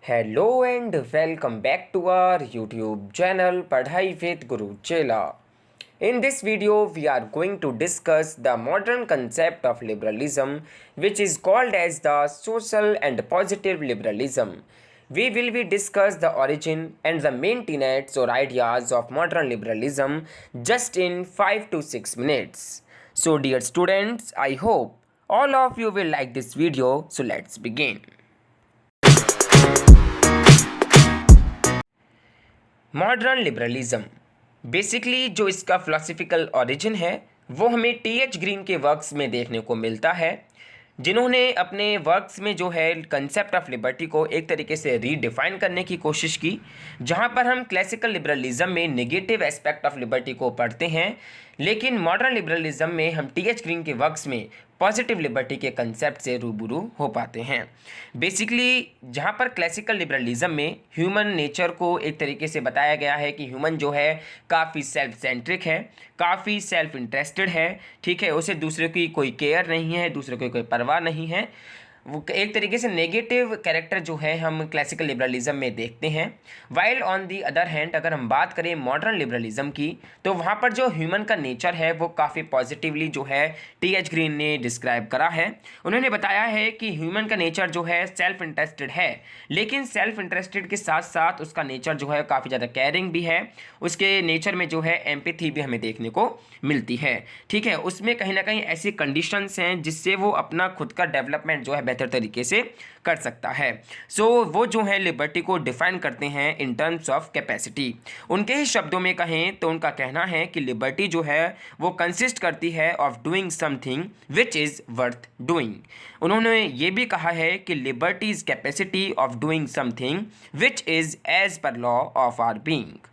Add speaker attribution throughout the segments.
Speaker 1: Hello and welcome back to our YouTube channel Padhai with Guru Chela. In this video, we are going to discuss the modern concept of liberalism, which is called as the social and positive liberalism. We will be discuss the origin and the main tenets or ideas of modern liberalism just in 5 to 6 minutes. So dear students, I hope all of you will like this video. So let's begin. Modern liberalism basically जो इसका philosophical origin है वो हमें TH. Green के works में देखने को मिलता है, जिन्होंने अपने वर्क्स में जो है कंसेप्ट ऑफ लिबर्टी को एक तरीके से रीडिफाइन करने की कोशिश की, जहां पर हम क्लासिकल लिबरलिज्म में नेगेटिव एस्पेक्ट ऑफ लिबर्टी को पढ़ते हैं, लेकिन मॉडर्न लिबरलिज्म में हम टी.एच. ग्रीन के वर्क्स में पॉजिटिव लिबर्टी के कंसेप्ट से रूबरू हो पाते हैं। बेसिकली जहाँ पर क्लासिकल लिबरलिज्म में ह्यूमन नेचर को एक तरीके से बताया गया है कि ह्यूमन जो है काफ़ी सेल्फ सेंट्रिक है, काफ़ी सेल्फ इंटरेस्टेड है, ठीक है, उसे दूसरे की कोई केयर नहीं है, दूसरे की कोई परवाह नहीं है। वो एक तरीके से नेगेटिव कैरेक्टर जो है हम क्लासिकल लिबरलिज्म में देखते हैं। While on the other hand अगर हम बात करें मॉडर्न लिबरलिज्म की, तो वहाँ पर जो ह्यूमन का नेचर है वो काफ़ी पॉजिटिवली जो है टी.एच. ग्रीन ने डिस्क्राइब करा है। उन्होंने बताया है कि ह्यूमन का नेचर जो है सेल्फ इंटरेस्टेड है, लेकिन सेल्फ इंटरेस्टेड के साथ साथ उसका नेचर जो है काफ़ी ज़्यादा केयरिंग भी है, उसके नेचर में जो है एम्पैथी भी हमें देखने को मिलती है, ठीक है। उसमें कहीं ना कहीं ऐसी कंडीशंस हैं जिससे वो अपना खुद का डेवलपमेंट जो है बेहतर तरीके से कर सकता है। सो वो जो है लिबर्टी को डिफाइन करते हैं इन टर्म्स ऑफ कैपेसिटी। उनके ही शब्दों में कहें तो उनका कहना है कि लिबर्टी जो है वो कंसिस्ट करती है of doing something which is worth doing. उन्होंने ये भी कहा है कि liberty is capacity of doing something which is as per law of our being.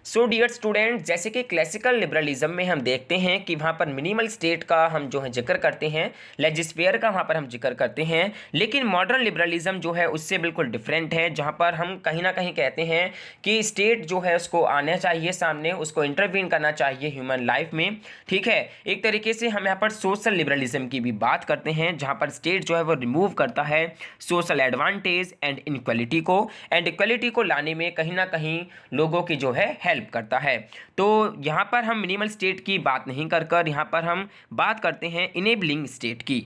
Speaker 1: So dear student, जैसे कि क्लासिकल लिबरलिज्म में हम देखते हैं कि वहाँ पर मिनिमल स्टेट का हम जो है जिक्र करते हैं, लेजिस्फेयर का वहाँ पर हम जिक्र करते हैं, लेकिन मॉडर्न लिबरलिज्म जो है उससे बिल्कुल डिफरेंट है, जहाँ पर हम कहीं ना कहीं कहते हैं कि स्टेट जो है उसको आना चाहिए सामने, उसको इंटरवीन करना चाहिए ह्यूमन लाइफ में, ठीक है। एक तरीके से हम यहाँ पर सोशल लिबरलिज्म की भी बात करते हैं, जहाँ पर स्टेट जो है वो रिमूव करता है सोशल एडवांटेज एंड इनक्वालिटी को, एंड इक्वालिटी को लाने में कहीं ना कहीं लोगों की जो है हेल्प करता है। तो यहाँ पर हम मिनिमल स्टेट की बात नहीं कर यहाँ पर हम बात करते हैं इनेबलिंग स्टेट की।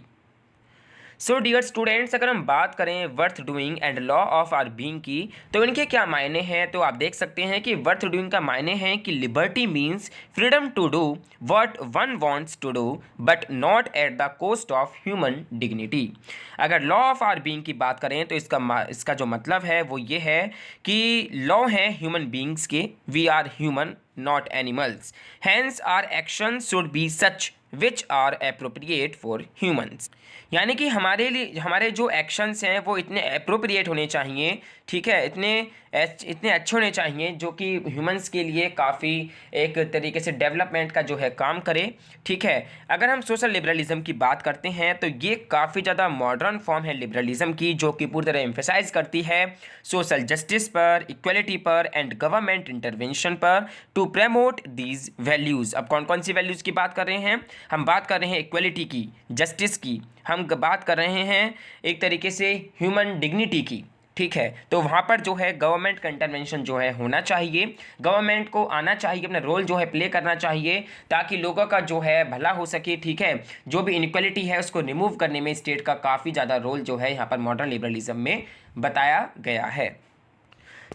Speaker 1: सो डियर स्टूडेंट्स, अगर हम बात करें worth doing and law of our being की, तो इनके क्या मायने हैं, तो आप देख सकते हैं कि वर्थ डूइंग का मायने है कि liberty means freedom to do what one wants to do but not at the cost of human dignity. अगर लॉ ऑफ आर बीइंग की बात करें तो इसका जो मतलब है वो ये है कि लॉ है ह्यूमन बीइंग्स के, we are human not animals, hence our action should be such which are appropriate for humans. यानी कि हमारे लिए हमारे जो एक्शंस हैं वो इतने अप्रोप्रिएट होने चाहिए, ठीक है, इतने अच्छे होने चाहिए जो कि ह्यूमंस के लिए काफ़ी एक तरीके से डेवलपमेंट का जो है काम करे, ठीक है। अगर हम सोशल लिबरलिज्म की बात करते हैं तो ये काफ़ी ज़्यादा मॉडर्न फॉर्म है लिबरलिज्म की, जो कि पूरी तरह एम्फेसाइज करती है सोशल जस्टिस पर, इक्वलिटी पर एंड गवर्नमेंट इंटरवेंशन पर टू प्रमोट दीज वैल्यूज़। अब कौन कौन सी वैल्यूज़ की बात कर रहे हैं, हम बात कर रहे हैं इक्वलिटी की, जस्टिस की, हम बात कर रहे हैं एक तरीके से ह्यूमन डिग्निटी की, ठीक है। तो वहाँ पर जो है गवर्नमेंट का इंटरवेंशन जो है होना चाहिए, गवर्नमेंट को आना चाहिए, अपना रोल जो है प्ले करना चाहिए ताकि लोगों का जो है भला हो सके, ठीक है। जो भी इनइक्वालिटी है उसको रिमूव करने में स्टेट का काफ़ी ज़्यादा रोल जो है यहाँ पर मॉडर्न लिबरलिज्म में बताया गया है।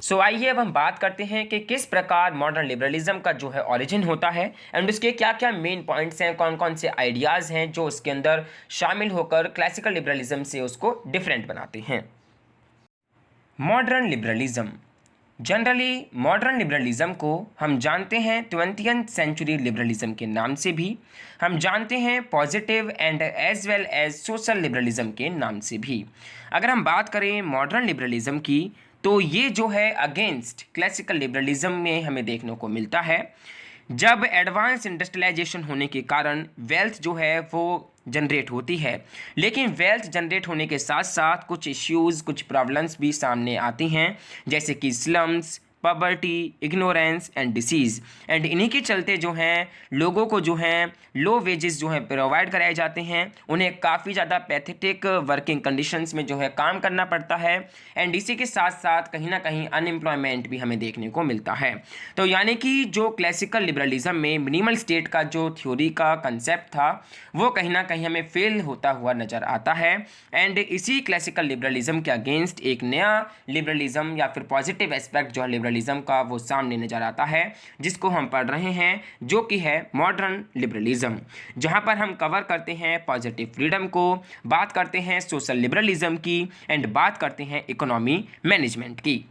Speaker 1: सो आइए अब हम बात करते हैं कि किस प्रकार मॉडर्न लिबरलिज्म का जो है ओरिजिन होता है एंड उसके क्या क्या मेन पॉइंट्स हैं, कौन कौन से आइडियाज़ हैं जो उसके अंदर शामिल होकर क्लासिकल लिबरलिज्म से उसको डिफरेंट बनाते हैं। Modern liberalism, generally modern liberalism को हम जानते हैं 20th सेंचुरी लिबरलिज्म के नाम से भी, हम जानते हैं positive and as well as social liberalism के नाम से भी। अगर हम बात करें मॉडर्न लिबरलिज्म की तो ये जो है अगेंस्ट क्लासिकल लिबरलिज्म में हमें देखने को मिलता है। जब एडवांस इंडस्ट्रियलाइजेशन होने के कारण वेल्थ जो है वो जनरेट होती है, लेकिन वेल्थ जनरेट होने के साथ साथ कुछ इश्यूज़, कुछ प्रॉब्लम्स भी सामने आती हैं, जैसे कि slums, poverty, ignorance and disease. And इन्हीं के चलते जो हैं लोगों को जो हैं लो वेजेस जो हैं प्रोवाइड कराए जाते हैं, उन्हें काफ़ी ज़्यादा पैथेटिक वर्किंग कंडीशंस में जो है काम करना पड़ता है। एंड इसी के साथ साथ कहीं ना कहीं अनएम्प्लॉयमेंट भी हमें देखने को मिलता है। तो यानी कि जो क्लासिकल लिबरलिज्म में मिनिमल स्टेट का जो थ्योरी का कंसेप्ट था वो कहीं ना कहीं हमें फेल होता हुआ नज़र आता है। एंड इसी क्लासिकल लिबरलिज्म के अगेंस्ट एक नया लिबरलिज्म या फिर पॉजिटिव एस्पेक्ट जो है लिबरलिज्म का वो सामने नज़र आता है, जिसको हम पढ़ रहे हैं, जो कि है मॉडर्न लिबरलिज्म, जहां पर हम कवर करते हैं पॉजिटिव फ्रीडम को, बात करते हैं सोशल लिबरलिज्म की एंड बात करते हैं इकोनॉमी मैनेजमेंट की।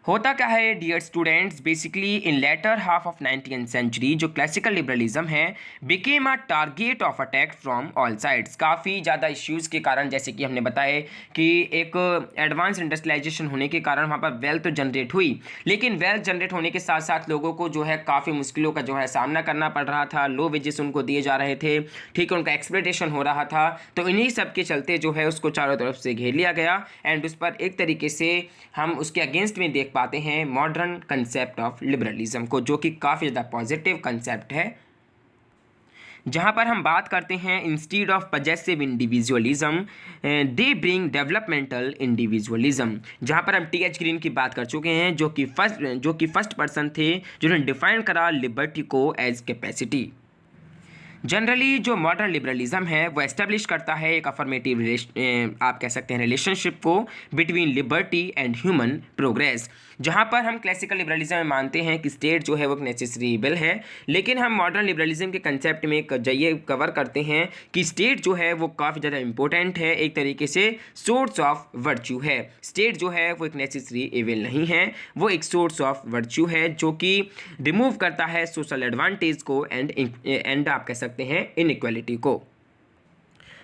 Speaker 1: होता क्या है dear students, basically in later half of 19th century जो क्लासिकल लिबरलिज्म है became a target of attack from all sides. काफ़ी ज़्यादा इश्यूज़ के कारण, जैसे कि हमने बताया कि एक एडवांस इंडस्ट्रियलाइजेशन होने के कारण वहाँ पर वेल्थ तो जनरेट हुई, लेकिन वेल्थ जनरेट होने के साथ साथ लोगों को जो है काफ़ी मुश्किलों का जो है सामना करना पड़ रहा था। लो वेजेस उनको दिए जा रहे थे, ठीक है, उनका एक्सप्लॉयटेशन हो रहा था। तो इन्हीं सब के चलते जो है उसको चारों तरफ से घेर लिया गया एंड उस पर एक तरीके से हम उसके अगेंस्ट में देख पाते हैं मॉडर्न कंसेप्ट ऑफ लिबरलिज्म को, जो कि काफ़ी ज़्यादा पॉजिटिव कंसेप्ट है, जहाँ पर हम बात करते हैं instead of possessive individualism they bring developmental individualism. जहाँ पर हम टी.एच. ग्रीन की बात कर चुके हैं, जो कि फर्स्ट पर्सन थे जिन्होंने डिफाइन करा लिबर्टी को एज कैपेसिटी। जनरली जो मॉडर्न लिबरलिज्म है वो एस्टेब्लिश करता है एक अफर्मेटिव आप कह सकते हैं रिलेशनशिप को between liberty and human progress. जहाँ पर हम क्लासिकल लिबरलिज्म में मानते हैं कि स्टेट जो है वो एक नेसेसरी इविल है, लेकिन हम मॉडर्न लिबरलिज्म के कंसेप्ट में ये कवर करते हैं कि स्टेट जो है वो काफ़ी ज़्यादा इंपॉर्टेंट है, एक तरीके से सोर्स ऑफ वर्च्यू है। स्टेट जो है वो एक नेसेसरी इविल नहीं है, वो एक सोर्स ऑफ वर्च्यू है जो कि रिमूव करता है सोशल एडवांटेज को एंड आप कह सकते हैं इनइक्वालिटी को।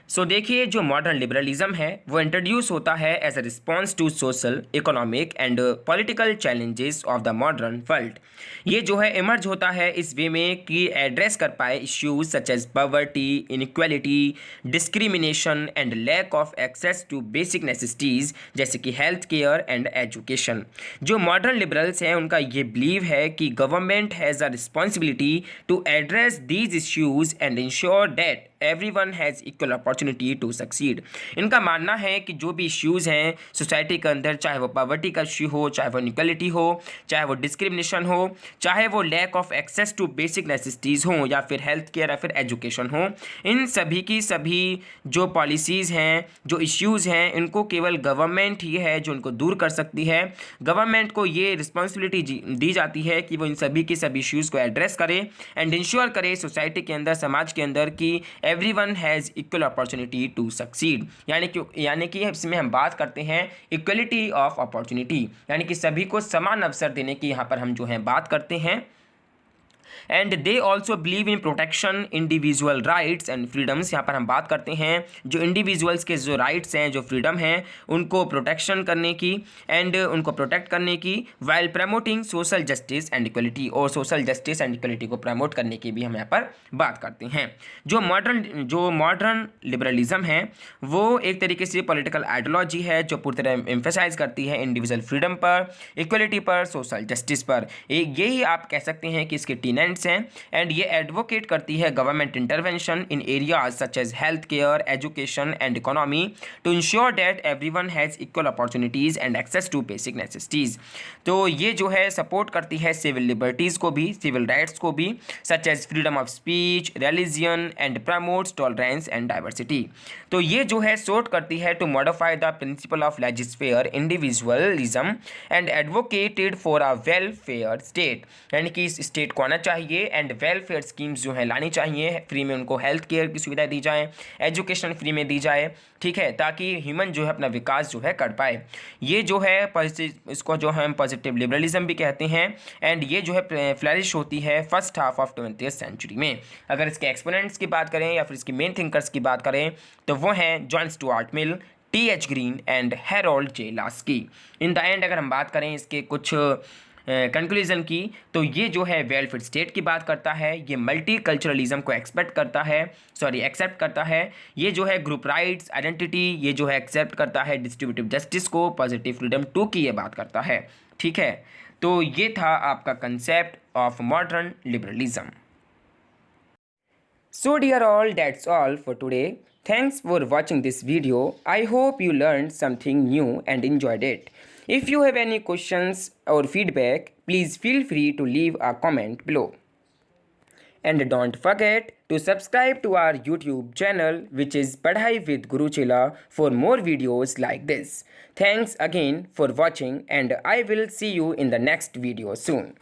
Speaker 1: सो देखिए जो मॉडर्न लिबरलिज्म है वो इंट्रोड्यूस होता है as a response to social, economic and political challenges of the modern world. ये जो है इमर्ज होता है इस वे में कि एड्रेस कर पाए issues such as poverty, inequality, discrimination and lack of access to basic necessities जैसे कि हेल्थ केयर एंड एजुकेशन। जो मॉडर्न लिबरल्स हैं उनका ये बिलीव है कि government has a responsibility to address these issues and ensure that everyone has equal opportunity to succeed. इनका मानना है कि जो भी इश्यूज़ हैं सोसाइटी के अंदर, चाहे वो पॉवर्टी का इश्यू हो, चाहे वो इनइक्वालिटी हो, चाहे वो डिस्क्रिमिनेशन हो, चाहे वो lack of access to basic necessities हो, या फिर हेल्थ केयर या फिर एजुकेशन हो, इन सभी की सभी जो पॉलिसीज़ हैं, जो इश्यूज़ हैं, इनको केवल गवर्नमेंट ही है जो उनको दूर कर सकती है। गवर्नमेंट को ये रिस्पॉन्सिबिलिटी दी जाती है कि वो इन सभी के सभी इश्यूज़ को एड्रेस करे एंड इंश्योर करे सोसाइटी के अंदर, समाज के अंदर कि everyone has equal opportunity to succeed. यानी कि इसमें हम बात करते हैं इक्वलिटी ऑफ अपॉर्चुनिटी, यानी कि सभी को समान अवसर देने की यहाँ पर हम जो है बात करते हैं। And they also believe in protection individual rights and freedoms. यहाँ पर हम बात करते हैं जो इंडिविजुअल्स के जो राइट्स हैं, जो फ्रीडम हैं, उनको प्रोटेक्शन करने की एंड उनको प्रोटेक्ट करने की, while promoting social justice and equality, और सोशल जस्टिस एंड इक्वलिटी को प्रमोट करने की भी हम यहाँ पर बात करते हैं। जो मॉडर्न लिबरलिज्म है वो एक तरीके से पॉलिटिकल आइडियोलॉजी है जो पूरी तरह एम्फेसाइज करती है इंडिविजुअल फ्रीडम पर, इक्वलिटी पर, सोशल जस्टिस पर। यही आप कह सकते हैं कि इसके टीनेंट्स हैं। एंड ये एडवोकेट करती है government intervention in areas such as health care, education and economy to ensure that everyone has equal opportunities and access to basic necessities. तो ये जो है सपोर्ट करती है सिविल लिबर्टीज़ को भी, सिविल राइट्स को भी, such as freedom of speech, religion and promotes tolerance and diversity. तो ये जो है सोट करती है to modify the principle of laissez faire individualism and advocated for a welfare state. यानी कि इस स्टेट को आना चाहिए एंड वेलफेयर स्कीम्स जो है लानी चाहिए, फ्री में उनको हेल्थ केयर की सुविधा दी जाए, एजुकेशन फ्री में दी जाए, ठीक है, ताकि ह्यूमन जो है अपना विकास जो है कर पाए। ये जो है इसको जो हम पॉजिटिव लिबरलिज्म भी कहते हैं एंड ये जो है फ्लरिश होती है first half of 20th century में। अगर इसके एक्सपोनेंट्स की बात करें या फिर इसकी मेन थिंकर्स की बात करें तो वो हैं John Stuart Mill, TH. Green and Harold J Laski. In the end अगर हम बात करें इसके कुछ कंक्लूजन की, तो ये जो है वेलफेयर स्टेट की बात करता है, ये मल्टी कल्चरलिज्म को एक्सपेक्ट करता है, एक्सेप्ट करता है, ये जो है ग्रुप राइट्स आइडेंटिटी, ये जो है एक्सेप्ट करता है डिस्ट्रीब्यूटिव जस्टिस को, पॉजिटिव फ्रीडम 2 की ये बात करता है। ठीक है, तो ये था आपका concept of modern liberalism. So dear all, that's all for today. Thanks for watching this video. I hope you learned something new and enjoyed it. If you have any questions or feedback, please feel free to leave a comment below. And don't forget to subscribe to our YouTube channel, which is Padhai with Guru Chela, for more videos like this. Thanks again for watching, and I will see you in the next video soon.